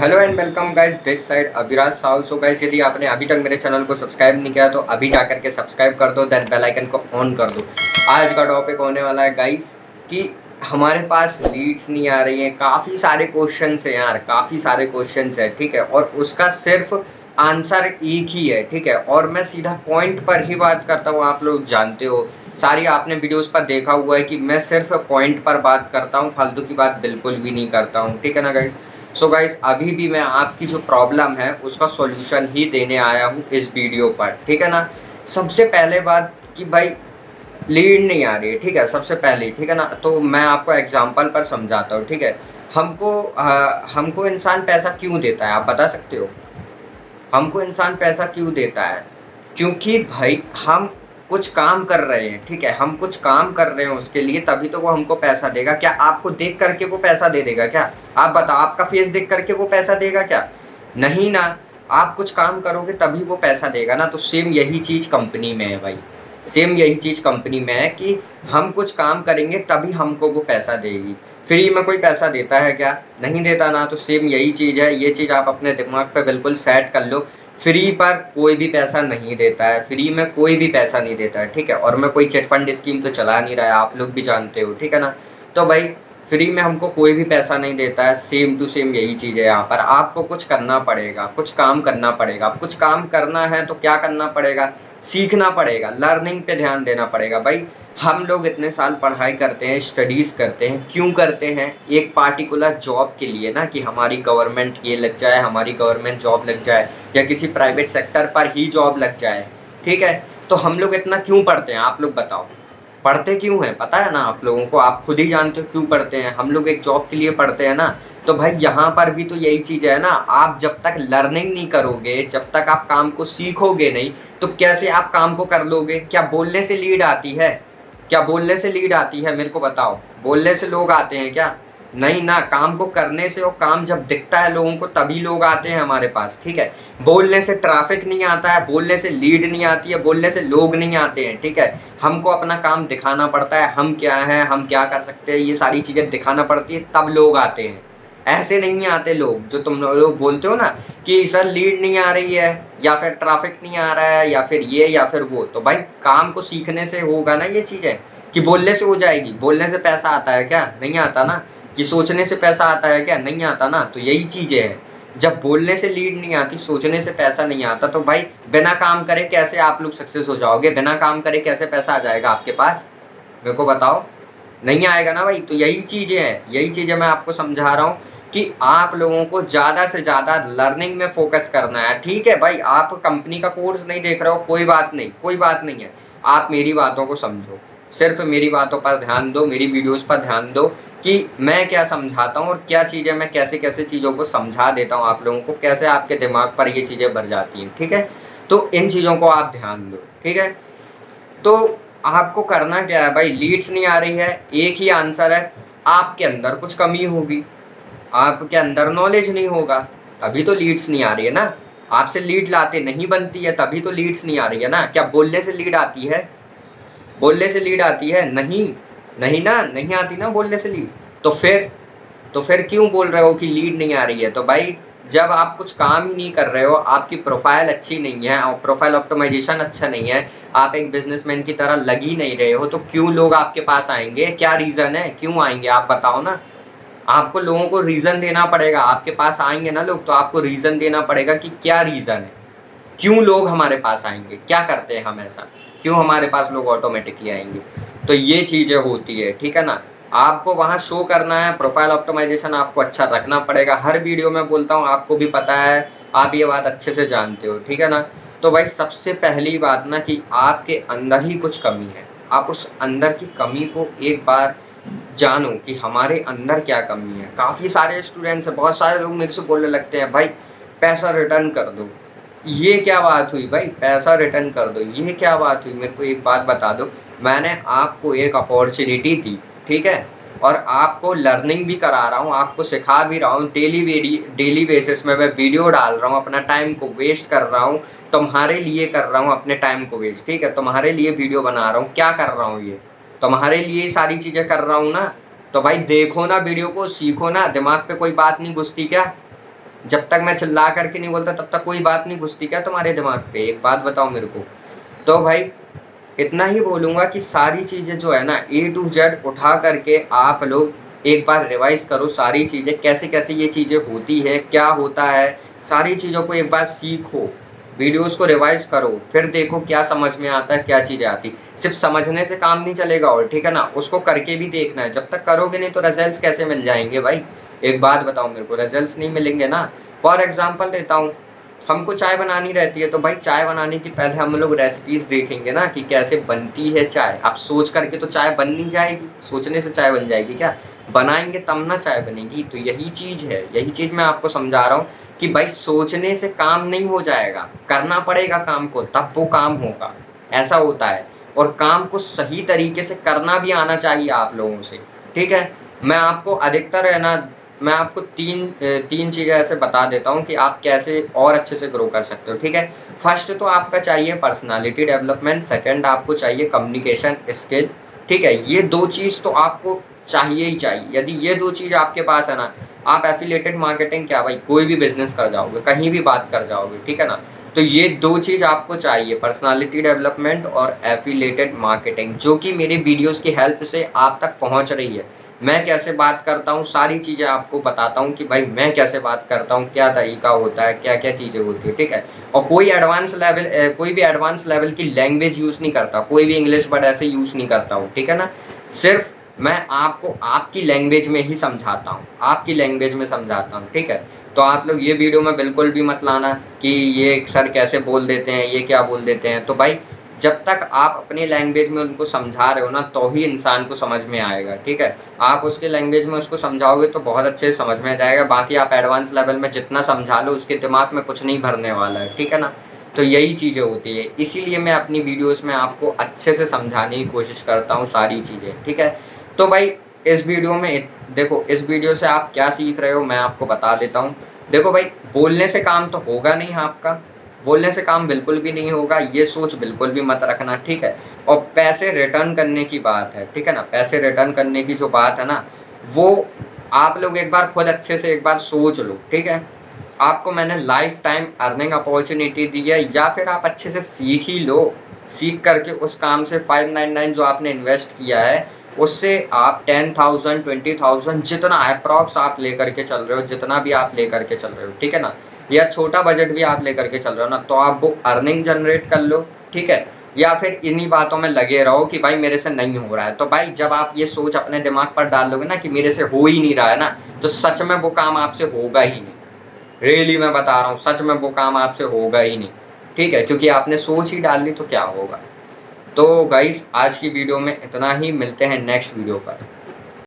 Hello and welcome guys, this side Abhiraj Sahu. So guys, यदि आपने अभी तक मेरे चैनल को सब्सक्राइब नहीं किया तो अभी जाकर के सब्सक्राइब कर दो, देन बेल आइकन को ऑन कर दो। आज का टॉपिक होने वाला है गाइस कि हमारे पास लीड्स नहीं आ रही हैं। काफ़ी सारे क्वेश्चंस हैं यार, काफ़ी सारे क्वेश्चंस हैं, ठीक है। और उसका सिर्फ आंसर एक ही है, ठीक है। और मैं सीधा पॉइंट पर ही बात करता हूँ, आप लोग जानते हो, सारी आपने वीडियोस पर देखा हुआ है कि मैं सिर्फ पॉइंट पर बात करता हूँ, फालतू की बात बिल्कुल भी नहीं करता हूँ, ठीक है ना गाइस। सो गाइस, अभी भी मैं आपकी जो प्रॉब्लम है उसका सॉल्यूशन ही देने आया हूँ इस वीडियो पर, ठीक है ना। सबसे पहले बात कि भाई लीड नहीं आ रही है, ठीक है, सबसे पहले, ठीक है ना। तो मैं आपको एग्जांपल पर समझाता हूँ, ठीक है। हमको इंसान पैसा क्यों देता है, आप बता सकते हो? हमको इंसान पैसा क्यों देता है? क्योंकि भाई हम कुछ काम कर रहे हैं, ठीक है, हम कुछ काम कर रहे हैं उसके लिए, तभी तो वो हमको पैसा देगा। क्या आपको देख करके वो पैसा दे देगा क्या? आप बताओ, आपका फेस देख करके वो पैसा देगा क्या? नहीं ना। आप कुछ काम करोगे तभी वो पैसा देगा ना। तो सेम यही चीज कंपनी में है भाई, सेम यही चीज कंपनी में है कि हम कुछ काम करेंगे तभी हमको वो पैसा देगी। फ्री में कोई पैसा देता है क्या? नहीं देता ना। तो सेम यही चीज है, ये चीज आप अपने दिमाग पे बिल्कुल सेट कर लो। फ्री पर कोई भी पैसा नहीं देता है, फ्री में कोई भी पैसा नहीं देता है, ठीक है। और मैं कोई चिट फंड स्कीम तो चला नहीं रहा है, आप लोग भी जानते हो, ठीक है ना। तो भाई फ्री में हमको कोई भी पैसा नहीं देता है, सेम टू सेम यही चीज़ है यहाँ पर। आपको कुछ करना पड़ेगा, कुछ काम करना पड़ेगा। कुछ काम करना है तो क्या करना पड़ेगा? सीखना पड़ेगा, लर्निंग पे ध्यान देना पड़ेगा भाई। हम लोग इतने साल पढ़ाई करते हैं, स्टडीज करते हैं, क्यों करते हैं? एक पार्टिकुलर जॉब के लिए ना, कि हमारी गवर्नमेंट ये लग जाए, हमारी गवर्नमेंट जॉब लग जाए, या किसी प्राइवेट सेक्टर पर ही जॉब लग जाए, ठीक है। तो हम लोग इतना क्यों पढ़ते हैं, आप लोग बताओ? पढ़ते क्यों हैं पता है ना आप लोगों को? आप खुद ही जानते हो क्यों पढ़ते हैं। हम लोग एक जॉब के लिए पढ़ते हैं ना। तो भाई यहाँ पर भी तो यही चीज है ना। आप जब तक लर्निंग नहीं करोगे, जब तक आप काम को सीखोगे नहीं, तो कैसे आप काम को कर लोगे? क्या बोलने से लीड आती है? क्या बोलने से लीड आती है? मेरे को बताओ, बोलने से लोग आते हैं क्या? नहीं ना। काम को करने से, और काम जब दिखता है लोगों को तभी लोग आते हैं हमारे पास, ठीक है। बोलने से ट्रैफिक नहीं आता है, बोलने से लीड नहीं आती है, बोलने से लोग नहीं आते हैं, ठीक है। हमको अपना काम दिखाना पड़ता है, हम क्या हैं, हम क्या कर सकते हैं, ये सारी चीजें दिखाना पड़ती है, तब लोग आते हैं। ऐसे नहीं आते लोग। जो तुम लोग बोलते हो ना कि सर लीड नहीं आ रही है, या फिर ट्रैफिक नहीं आ रहा है, या फिर ये या फिर वो, तो भाई काम को सीखने से होगा ना ये चीजें। कि बोलने से हो जाएगी? बोलने से पैसा आता है क्या? नहीं आता ना। कि सोचने से पैसा आता है क्या? नहीं आता ना। तो यही चीजें हैं, जब बोलने से लीड नहीं आती, सोचने से पैसा नहीं आता, तो भाई बिना काम करे कैसे आप लोग सक्सेस हो जाओगे? बिना काम करे कैसे पैसा आ जाएगा आपके पास? मेरे को बताओ। नहीं आएगा ना भाई। तो यही चीजें हैं, यही चीजें मैं आपको समझा रहा हूँ कि आप लोगों को ज्यादा से ज्यादा लर्निंग में फोकस करना है, ठीक है भाई। आप कंपनी का कोर्स नहीं देख रहे हो, कोई बात नहीं, कोई बात नहीं है। आप मेरी बातों को समझो, सिर्फ मेरी बातों पर ध्यान दो, मेरी वीडियोस पर ध्यान दो कि मैं क्या समझाता हूँ और क्या चीजें मैं कैसे कैसे चीजों को समझा देता हूँ आप लोगों को, कैसे आपके दिमाग पर ये चीजें भर जाती हैं, ठीक है। तो इन चीजों को आप ध्यान दो, ठीक है। तो आपको करना क्या है भाई? लीड्स नहीं आ रही है, एक ही आंसर है, आपके अंदर कुछ कमी होगी, आपके अंदर नॉलेज नहीं होगा, तभी तो लीड्स नहीं आ रही है ना। आपसे लीड लाते नहीं बनती है, तभी तो लीड्स नहीं आ रही है ना। क्या बोलने से लीड आती है? बोलने से लीड आती है? नहीं, नहीं ना, नहीं आती ना बोलने से लीड। तो फिर क्यों बोल रहे हो कि लीड नहीं आ रही है? तो भाई जब आप कुछ काम ही नहीं कर रहे हो, आपकी प्रोफाइल अच्छी नहीं है, और प्रोफाइल ऑप्टिमाइजेशन अच्छा नहीं है, आप एक बिजनेसमैन की तरह लग ही नहीं रहे हो, तो क्यों लोग आपके पास आएंगे? क्या रीजन है, क्यों आएंगे आप बताओ ना। आपको लोगों को रीजन देना पड़ेगा। आपके पास आएंगे ना लोग, तो आपको रीजन देना पड़ेगा कि क्या रीजन है, क्यों लोग हमारे पास आएंगे, क्या करते हैं हम ऐसा, क्यों हमारे पास लोग ऑटोमेटिकली आएंगे। तो ये चीजें होती है, ठीक है ना। आपको वहां शो करना है, प्रोफाइल ऑप्टिमाइजेशन आपको अच्छा रखना पड़ेगा। हर वीडियो में बोलता हूँ, आपको भी पता है, आप ये बात अच्छे से जानते हो, ठीक है ना। तो भाई सबसे पहली बात ना, कि आपके अंदर ही कुछ कमी है। आप उस अंदर की कमी को एक बार जानो कि हमारे अंदर क्या कमी है। काफी सारे स्टूडेंट्स, बहुत सारे लोग मेरे से बोलने लगते हैं, भाई पैसा रिटर्न कर दो। ये क्या बात हुई भाई? पैसा रिटर्न कर दो, ये क्या बात हुई? मेरे को एक बात बता दो। मैंने आपको एक अपॉर्चुनिटी दी, ठीक है, और आपको लर्निंग भी करा रहा हूँ, आपको सिखा भी रहा हूँ, डेली बेसिस में मैं वीडियो डाल रहा हूँ, अपना टाइम को वेस्ट कर रहा हूँ, तुम्हारे लिए कर रहा हूँ अपने टाइम को वेस्ट, ठीक है। तुम्हारे लिए वीडियो बना रहा हूँ, क्या कर रहा हूँ? ये तुम्हारे लिए सारी चीजें कर रहा हूँ ना। तो भाई देखो ना वीडियो को, सीखो ना। दिमाग पे कोई बात नहीं घुसती क्या? जब तक मैं चिल्ला करके नहीं बोलता तब तक कोई बात नहीं घुसती क्या तुम्हारे दिमाग पे? एक बात बताओ मेरे को। तो भाई इतना ही बोलूंगा कि सारी चीजें जो है ना ए टू जेड उठा करके आप लोग एक बार रिवाइज करो, सारी चीजें कैसे कैसे ये चीजें होती है, क्या होता है, सारी चीजों को एक बार सीखो, वीडियोस को रिवाइज करो, फिर देखो क्या समझ में आता है, क्या चीजें आती। सिर्फ समझने से काम नहीं चलेगा, और ठीक है ना, उसको करके भी देखना है। जब तक करोगे नहीं तो रिजल्ट्स कैसे मिल जाएंगे भाई? एक बात बताओ मेरे को, रिजल्ट्स नहीं मिलेंगे ना। फॉर एग्जाम्पल देता हूँ, हमको चाय बनानी रहती है, तो भाई चाय बनाने की पहले हम लोग रेसिपीज देखेंगे ना कि कैसे बनती है चाय। आप सोच करके तो चाय बन नहीं जाएगी, सोचने से चाय बन जाएगी क्या? बनाएंगे तब ना चाय बनेगी। तो यही चीज है, यही चीज मैं आपको समझा रहा हूँ कि भाई सोचने से काम नहीं हो जाएगा, करना पड़ेगा काम को, तब वो काम होगा। ऐसा होता है। और काम को सही तरीके से करना भी आना चाहिए आप लोगों से, ठीक है। मैं आपको अधिकतर है ना, मैं आपको तीन चीजें ऐसे बता देता हूँ कि आप कैसे और अच्छे से ग्रो कर सकते हो, ठीक है। फर्स्ट तो आपका चाहिए पर्सनालिटी डेवलपमेंट, सेकंड आपको चाहिए कम्युनिकेशन स्किल, ठीक है। ये दो चीज तो आपको चाहिए ही चाहिए। यदि ये दो चीज आपके पास है ना, आप एफिलिएटेड मार्केटिंग क्या भाई, कोई भी बिजनेस कर जाओगे, कहीं भी बात कर जाओगे, ठीक है ना। तो ये दो चीज आपको चाहिए, पर्सनालिटी डेवलपमेंट और एफिलिएटेड मार्केटिंग, जो कि मेरे वीडियोस की हेल्प से आप तक पहुंच रही है। मैं कैसे बात करता हूँ, सारी चीजें आपको बताता हूँ कि भाई मैं कैसे बात करता हूँ, क्या तरीका होता है, क्या क्या चीजें होती है, ठीक है। और कोई भी एडवांस लेवल की लैंग्वेज यूज नहीं करता, कोई भी इंग्लिश वर्ड ऐसे यूज नहीं करता हूँ, ठीक है ना। सिर्फ मैं आपको आपकी लैंग्वेज में ही समझाता हूँ, आपकी लैंग्वेज में समझाता हूँ, ठीक है। तो आप लोग ये वीडियो में बिल्कुल भी मत लाना कि ये सर कैसे बोल देते हैं, ये क्या बोल देते हैं। तो भाई जब तक आप अपनी लैंग्वेज में उनको समझा रहे हो ना, तो ही इंसान को समझ में आएगा, ठीक है। आप उसके लैंग्वेज में उसको समझाओगे तो बहुत अच्छे से समझ में जाएगा। बाकी आप एडवांस लेवल में जितना समझा लो, उसके दिमाग में कुछ नहीं भरने वाला है, ठीक है ना। तो यही चीजें होती है, इसीलिए मैं अपनी वीडियोस में आपको अच्छे से समझाने की कोशिश करता हूँ सारी चीजें, ठीक है। तो भाई इस वीडियो में देखो, इस वीडियो से आप क्या सीख रहे हो मैं आपको बता देता हूँ। देखो भाई, बोलने से काम तो होगा नहीं आपका, बोलने से काम बिल्कुल भी नहीं होगा, ये सोच बिल्कुल भी मत रखना, ठीक है। और पैसे रिटर्न करने की बात है, ठीक है ना, पैसे रिटर्न करने की जो बात है ना, वो आप लोग एक बार खुद अच्छे से एक बार सोच लो, ठीक है। आपको मैंने लाइफ टाइम अर्निंग अपॉर्चुनिटी दी है, या फिर आप अच्छे से सीख ही लो, सीख करके उस काम से 599 जो आपने इन्वेस्ट किया है, उससे आप 10,000 20,000 जितना अप्रॉक्स आप लेकर के चल रहे हो, जितना भी आप लेकर के चल रहे हो, ठीक है ना, या छोटा बजट भी आप लेकर के चल रहे हो ना, तो आप वो अर्निंग जनरेट कर लो, ठीक है। या फिर इन्हीं बातों में लगे रहो कि भाई मेरे से नहीं हो रहा है। तो भाई जब आप ये सोच अपने दिमाग पर डाल लोगे ना कि मेरे से हो ही नहीं रहा है ना, तो सच में वो काम आपसे होगा ही नहीं। रियली मैं बता रहा हूँ, सच में वो काम आपसे होगा ही नहीं, ठीक है, क्योंकि आपने सोच ही डाल ली तो क्या होगा। तो गाइस आज की वीडियो में इतना ही, मिलते हैं नेक्स्ट वीडियो पर।